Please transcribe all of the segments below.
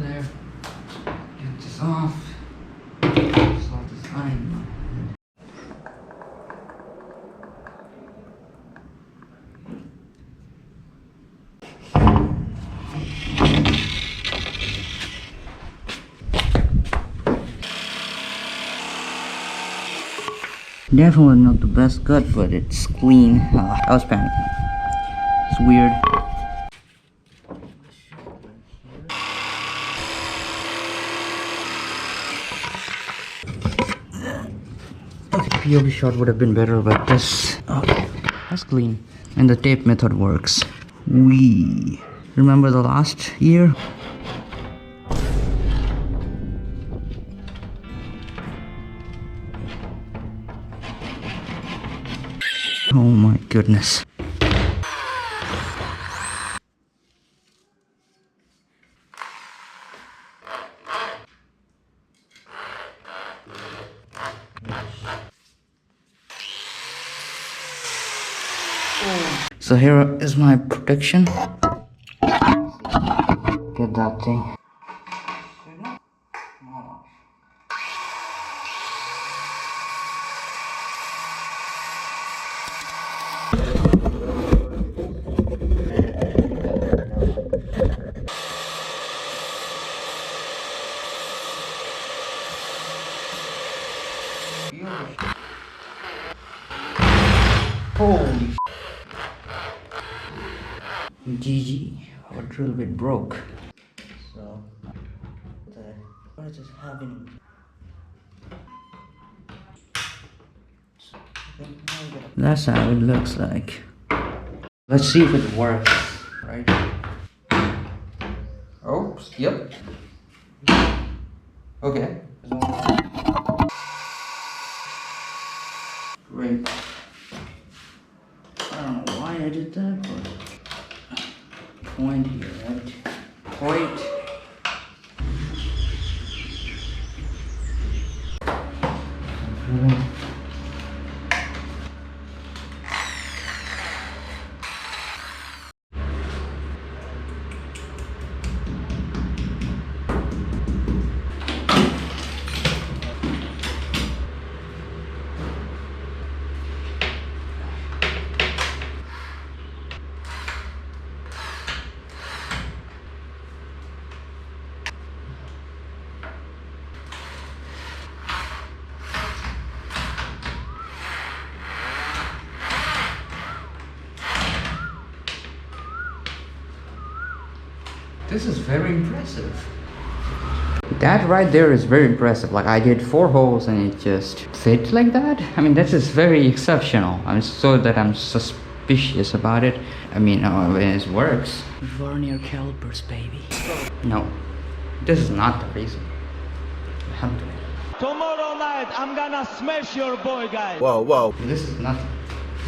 There. Get this off. Salt this iron. Definitely not the best cut, but it's clean. I was panicking. It's weird. Okay, POV shot would have been better, but this. Okay, that's clean. And the tape method works. We remember the last year? Oh my goodness. So here is my protection. Get that thing. Holy GG, our drill bit broke. So, what is this happening? That's how it looks like. Let's see if it works, right? Oh, yep. Okay. Great. I don't know why I did that, but point here, right? Point. This is very impressive. That right there is very impressive. Like I did 4 holes and it just fit like that. I mean, that is very exceptional. I'm so that I'm suspicious about it. I mean, when it works. Vernier calipers, baby. No, this is not the reason. Alhamdulillah. Tomorrow night, I'm gonna smash your boy, guys. Whoa, whoa. This is nothing.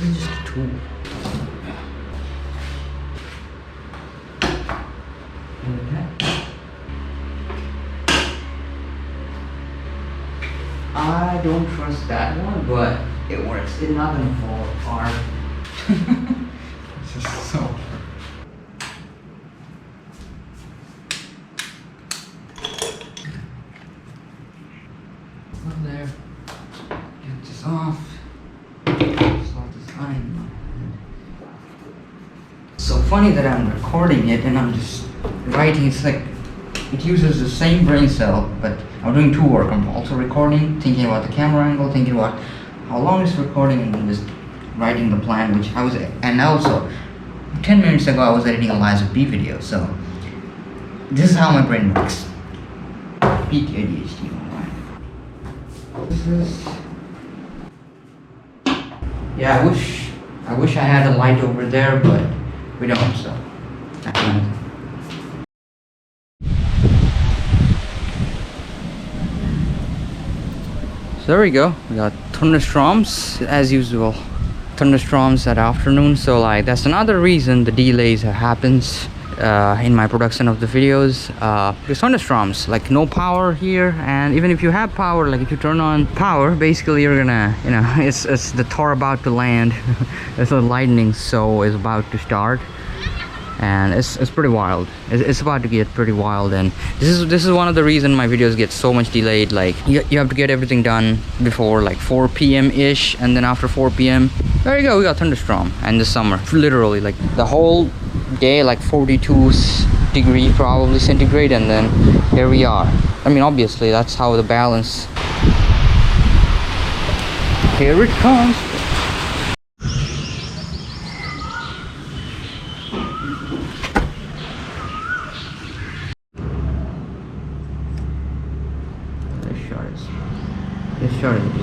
This is just a tool. I don't trust that one, but it works. It's not gonna fall apart. This is so hard. Look there. Get this off. Salt this iron. So funny that I'm recording it and I'm just writing. It's like it uses the same brain cell, but I'm doing 2 work. I'm also recording, thinking about the camera angle, thinking about how long it's recording, and then just writing the plan, which I was, and also 10 minutes ago I was editing a Liza B video. So this is how my brain works. Peak ADHD, alright. This is, yeah, I wish I had a light over there, but we don't, so so there we go. We got thunderstorms as usual. Thunderstorms at afternoon, so like that's another reason the delays happens in my production of the videos. Because thunderstorms, like no power here, and even if you have power, like if you turn on power, basically you're gonna, you know, it's the Thor about to land. It's the lightning show is about to start. and it's pretty wild. It's about to get pretty wild, and this is one of the reason my videos get so much delayed. Like you have to get everything done before like 4 p.m. ish, and then after 4 p.m. there you go, we got thunderstorm. And this summer, literally like the whole day, like 42 degree probably centigrade, and then here we are. I mean, obviously that's how the balance. Here it comes. This shot is